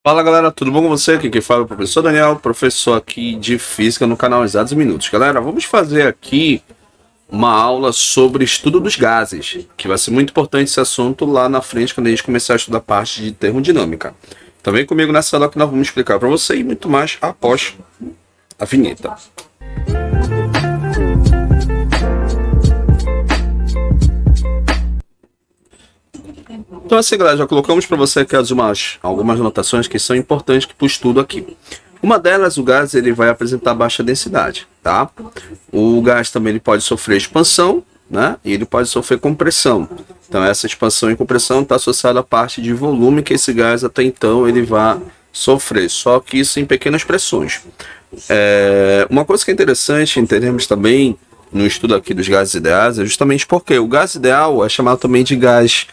Fala galera, tudo bom com você? Aqui quem fala é o professor Daniel, professor aqui de Física no canal Exatos Minutos. Galera, vamos fazer aqui uma aula sobre estudo dos gases, que vai ser muito importante esse assunto lá na frente quando a gente começar a estudar a parte de termodinâmica. Então vem comigo nessa aula que nós vamos explicar para você e muito mais após a vinheta. Então assim galera, já colocamos para você aqui algumas anotações que são importantes para o estudo aqui. Uma delas, o gás ele vai apresentar baixa densidade, tá? O gás também ele pode sofrer expansão, né? E ele pode sofrer compressão. Então essa expansão e compressão está associada à parte de volume que esse gás até então ele vai sofrer, só que isso em pequenas pressões. Uma coisa que é interessante entendermos também no estudo aqui dos gases ideais é justamente porque o gás ideal é chamado também de gás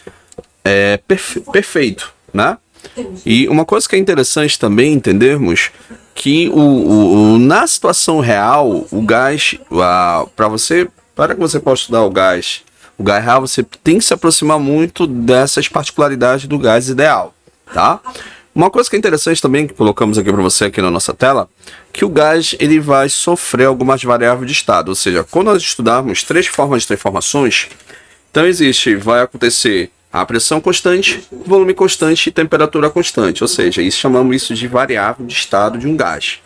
perfeito, né? E uma coisa que é interessante também entendermos que na situação real, o gás, para que você possa estudar o gás real, você tem que se aproximar muito dessas particularidades do gás ideal, tá? Uma coisa que é interessante também, que colocamos aqui para você aqui na nossa tela, que o gás ele vai sofrer algumas variáveis de estado, ou seja, quando nós estudarmos três formas de transformações, então vai acontecer a pressão constante, volume constante e temperatura constante, ou seja, chamamos isso de variável de estado de um gás.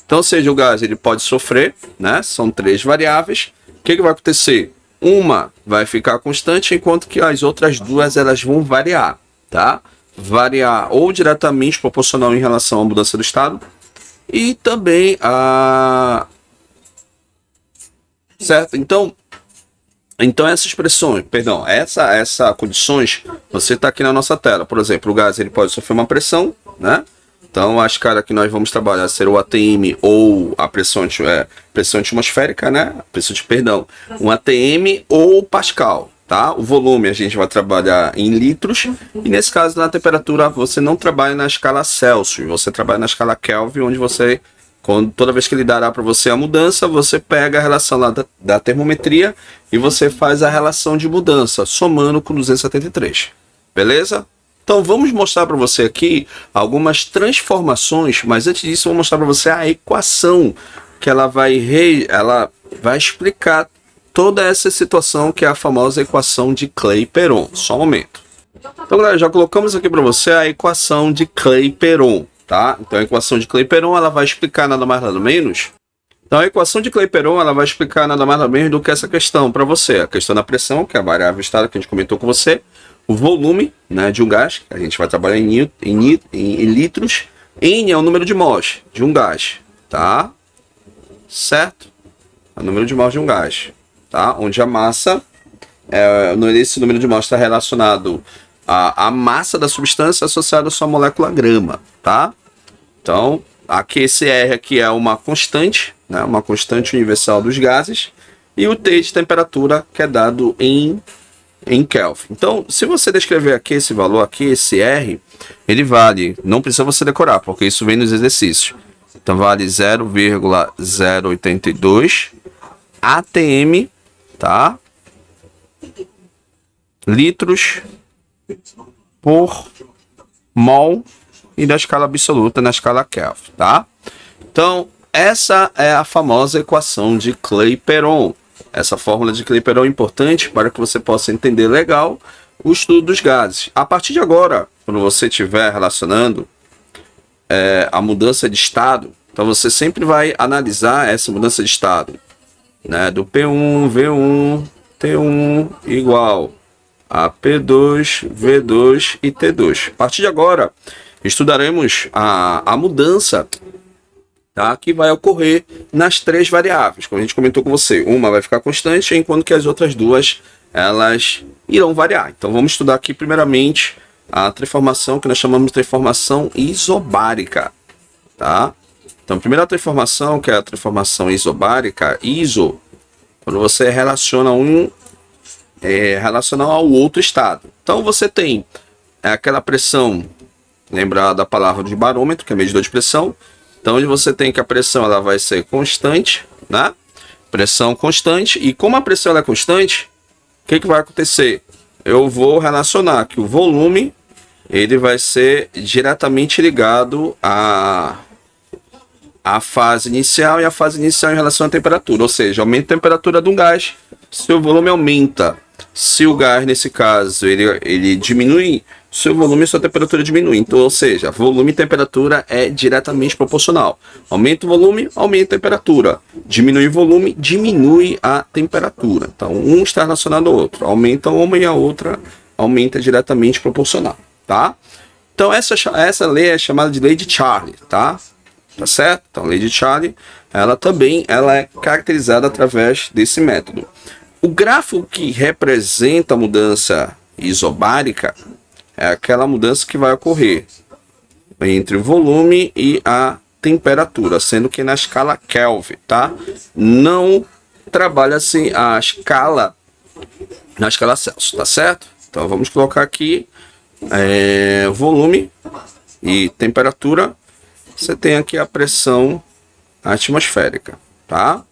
Então, ou seja, o gás ele pode sofrer, né? São três variáveis. O que vai acontecer? Uma vai ficar constante, enquanto que as outras duas elas vão variar, tá? Variar ou diretamente proporcional em relação à mudança do estado e também certo? Então essas expressões, essas condições, você está aqui na nossa tela. Por exemplo, o gás ele pode sofrer uma pressão, né? Então a escala que nós vamos trabalhar será o ATM ou a pressão atmosférica, né? Um ATM ou Pascal, tá? O volume a gente vai trabalhar em litros e nesse caso na temperatura você não trabalha na escala Celsius, você trabalha na escala Kelvin, onde você toda vez que ele dará para você a mudança, você pega a relação lá da termometria e você faz a relação de mudança, somando com 273. Beleza? Então vamos mostrar para você aqui algumas transformações, mas antes disso eu vou mostrar para você a equação que ela vai explicar toda essa situação, que é a famosa equação de Clapeyron. Só um momento. Então galera, já colocamos aqui para você a equação de Clapeyron. Tá? Então a equação de Clapeyron ela vai explicar nada mais nada menos. Então a equação de Clapeyron ela vai explicar nada mais nada menos do que essa questão para você. A questão da pressão, que é a variável estado que a gente comentou com você. O volume, né, de um gás, que a gente vai trabalhar em litros. N é o número de mols de um gás. Tá? Certo? É o número de mols de um gás. Tá? Onde a massa, esse número de mols está relacionado a massa da substância associada à sua molécula grama, tá? Então, aqui esse R aqui é uma constante, né? Uma constante universal dos gases, e o T de temperatura que é dado em Kelvin. Então, se você descrever aqui esse valor aqui, esse R, ele vale, não precisa você decorar, porque isso vem nos exercícios. Então, vale 0,082 ATM, tá? Litros por mol e da escala absoluta na escala Kelvin, tá? Então, essa é a famosa equação de Clapeyron. Essa fórmula de Clapeyron é importante para que você possa entender legal o estudo dos gases. A partir de agora, quando você estiver relacionando a mudança de estado, então você sempre vai analisar essa mudança de estado, né? Do P1, V1, T1 igual a P2, V2 e T2. A partir de agora, estudaremos a mudança, tá, que vai ocorrer nas três variáveis, como a gente comentou com você. Uma vai ficar constante, enquanto que as outras duas elas irão variar. Então vamos estudar aqui primeiramente a transformação que nós chamamos de transformação isobárica. Tá? Então a primeira transformação, que é a transformação isobárica, iso, quando você relaciona relacional ao outro estado. Então você tem aquela pressão, lembra da palavra de barômetro, que é medidor de pressão. Então onde você tem que a pressão ela vai ser constante, né? Pressão constante, e como a pressão ela é constante, o que vai acontecer? Eu vou relacionar que o volume ele vai ser diretamente ligado à fase inicial, e a fase inicial em relação à temperatura, ou seja, aumenta a temperatura do gás, seu volume aumenta. Se o gás, nesse caso, ele diminui, seu volume e sua temperatura diminui. Então, ou seja, volume e temperatura é diretamente proporcional. Aumenta o volume, aumenta a temperatura. Diminui o volume, diminui a temperatura. Então, um está relacionado ao outro. Aumenta uma e a outra aumenta diretamente proporcional, tá? Então, essa lei é chamada de lei de Charlie, tá? Tá certo? Então, a lei de Charlie, ela é caracterizada através desse método. O gráfico que representa a mudança isobárica é aquela mudança que vai ocorrer entre o volume e a temperatura, sendo que na escala Kelvin, tá? Não trabalha-se a escala na escala Celsius, tá certo? Então vamos colocar aqui volume e temperatura. Você tem aqui a pressão atmosférica, tá?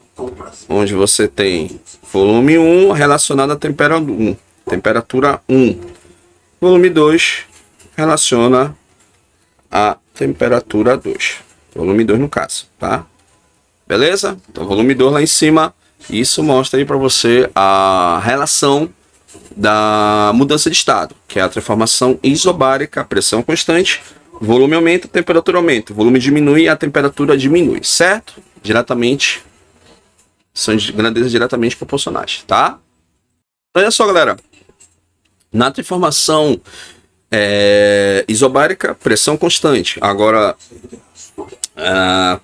Onde você tem volume 1 relacionado à temperatura 1. Volume 2 relaciona a temperatura 2. Volume 2 no caso, tá? Beleza? Então, volume 2 lá em cima. Isso mostra aí para você a relação da mudança de estado, que é a transformação isobárica, pressão constante, volume aumenta, temperatura aumenta, volume diminui, a temperatura diminui, certo? Diretamente, são de grandezas diretamente proporcionais, tá? Olha só, galera, na transformação isobárica, pressão constante. Agora,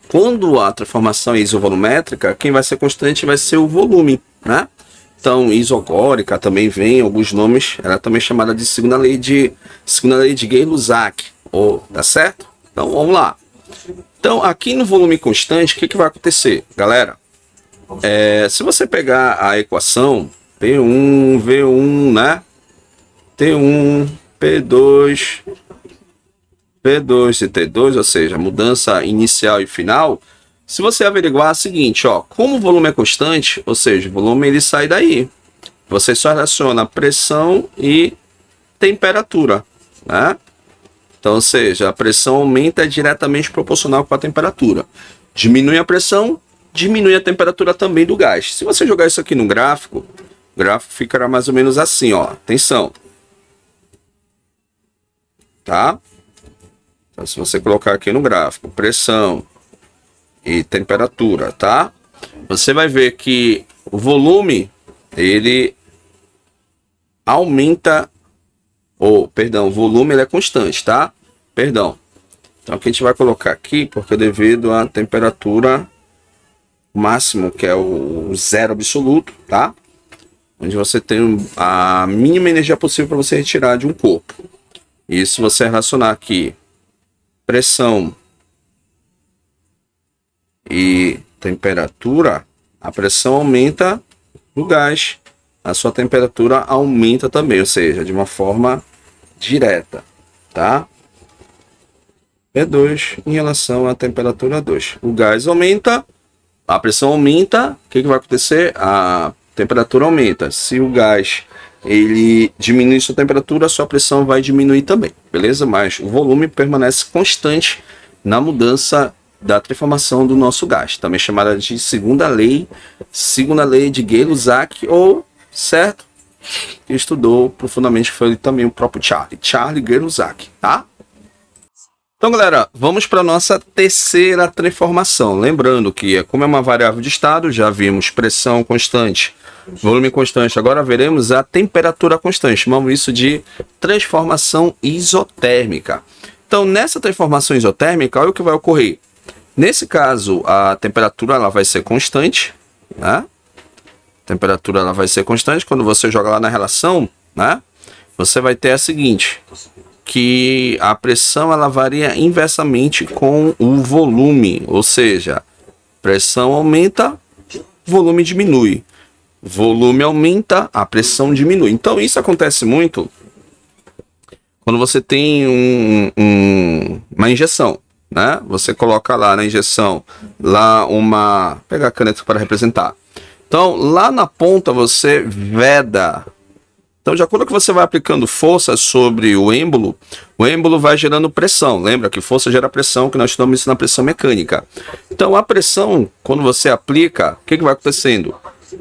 quando a transformação é isovolumétrica, quem vai ser constante vai ser o volume, né? Então, isogórica também vem alguns nomes, ela é também chamada de segunda lei de Gay-Lussac, tá certo? Então, vamos lá. Então, aqui no volume constante, o que vai acontecer, galera? Se você pegar a equação P1, V1, né? T1, P2 e T2, ou seja, mudança inicial e final. Se você averiguar é o seguinte, ó, como o volume é constante, ou seja, o volume ele sai daí. Você só relaciona pressão e temperatura, né? Então, ou seja, a pressão aumenta diretamente proporcional com a temperatura. Diminui a pressão, diminui a temperatura também do gás. Se você jogar isso aqui no gráfico, o gráfico ficará mais ou menos assim, ó. Atenção. Tá? Então, se você colocar aqui no gráfico, pressão e temperatura, tá? Você vai ver que o volume, ele aumenta, o volume ele é constante, tá? Perdão. Então, aqui a gente vai colocar aqui, porque devido à temperatura máximo, que é o zero absoluto, tá? Onde você tem a mínima energia possível para você retirar de um corpo. E se você relacionar aqui pressão e temperatura, a pressão aumenta no gás, a sua temperatura aumenta também, ou seja, de uma forma direta, tá? P2 em relação à temperatura 2. O gás aumenta, a pressão aumenta, o que vai acontecer? A temperatura aumenta. Se o gás ele diminui sua temperatura, a sua pressão vai diminuir também, beleza? Mas o volume permanece constante na mudança da transformação do nosso gás, também chamada de segunda lei de Gay-Lussac, ou certo? Que estudou profundamente foi também o próprio Charlie Gay-Lussac, tá? Então, galera, vamos para a nossa terceira transformação. Lembrando que, como é uma variável de estado, já vimos pressão constante, volume constante. Agora veremos a temperatura constante. Chamamos isso de transformação isotérmica. Então, nessa transformação isotérmica, olha o que vai ocorrer. Nesse caso, a temperatura ela vai ser constante, né? A temperatura ela vai ser constante. Quando você joga lá na relação, né? Você vai ter a seguinte, que a pressão ela varia inversamente com o volume, ou seja, pressão aumenta, volume diminui. Volume aumenta, a pressão diminui. Então isso acontece muito quando você tem uma injeção, né? Você coloca lá na injeção, lá pegar a caneta para representar. Então lá na ponta você veda Então, de acordo com que você vai aplicando força sobre o êmbolo vai gerando pressão. Lembra que força gera pressão, que nós estudamos isso na pressão mecânica. Então, a pressão, quando você aplica, o que vai acontecendo?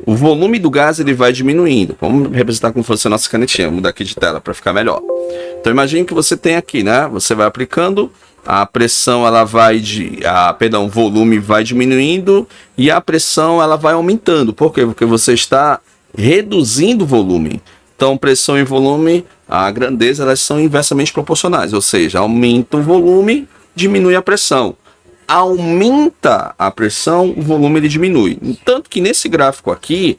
O volume do gás ele vai diminuindo. Vamos representar como fosse a nossa canetinha. Vou mudar aqui de tela para ficar melhor. Então, imagine que você tem aqui, né? Você vai aplicando, a pressão ela vai o volume vai diminuindo e a pressão ela vai aumentando. Por quê? Porque você está reduzindo o volume. Então, pressão e volume, a grandeza, elas são inversamente proporcionais, ou seja, aumenta o volume, diminui a pressão. Aumenta a pressão, o volume ele diminui. Tanto que nesse gráfico aqui,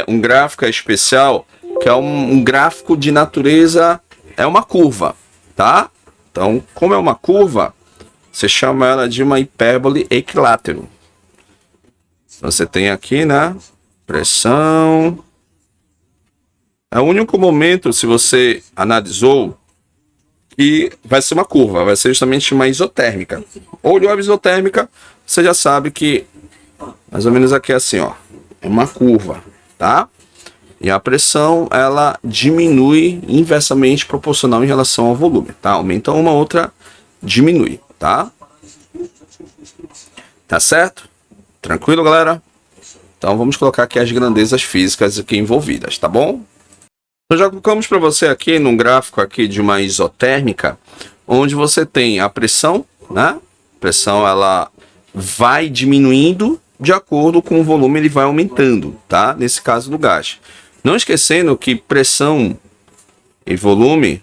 um gráfico especial, que é um gráfico de natureza, é uma curva, tá? Então, como é uma curva, você chama ela de uma hipérbole equilátero. Você tem aqui, né, pressão. É o único momento, se você analisou, que vai ser uma curva, vai ser justamente uma isotérmica. Olhou a isotérmica, você já sabe que mais ou menos aqui é assim, ó, é uma curva, tá? E a pressão, ela diminui inversamente proporcional em relação ao volume, tá? Aumenta uma, outra diminui, tá? Tá certo? Tranquilo, galera? Então vamos colocar aqui as grandezas físicas aqui envolvidas, tá bom? Nós já colocamos para você aqui num gráfico aqui de uma isotérmica, onde você tem a pressão, né? A pressão ela vai diminuindo de acordo com o volume, ele vai aumentando, tá? Nesse caso do gás. Não esquecendo que pressão e volume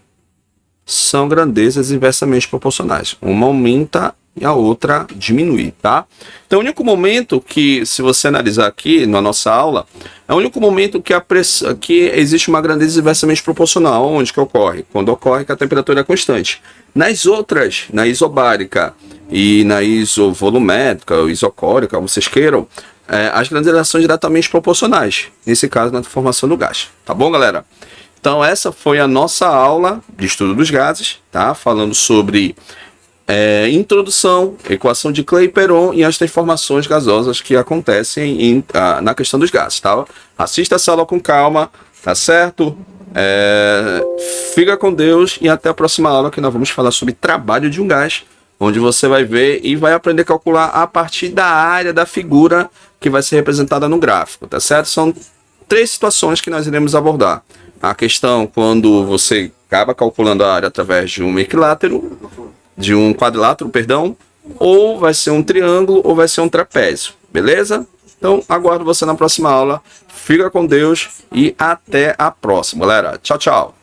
são grandezas inversamente proporcionais. Uma aumenta e a outra diminui, tá? Então, o único momento que, se você analisar aqui na nossa aula, é o único momento que que existe uma grandeza inversamente proporcional. Onde que ocorre? Quando ocorre que a temperatura é constante. Nas outras, na isobárica e na isovolumétrica, ou isocórica, como vocês queiram, as grandezas são diretamente proporcionais. Nesse caso, na formação do gás. Tá bom, galera? Então, essa foi a nossa aula de estudo dos gases, tá? Falando sobre introdução, equação de Clapeyron e as transformações gasosas que acontecem na questão dos gases, tá? Assista essa aula com calma, tá certo? Fica com Deus e até a próxima aula, que nós vamos falar sobre trabalho de um gás, onde você vai ver e vai aprender a calcular a partir da área da figura que vai ser representada no gráfico, tá certo? São 3 situações que nós iremos abordar. A questão quando você acaba calculando a área através de um equilátero, de um quadrilátero, perdão, ou vai ser um triângulo ou vai ser um trapézio, beleza? Então, aguardo você na próxima aula. Fica com Deus e até a próxima, galera. Tchau, tchau.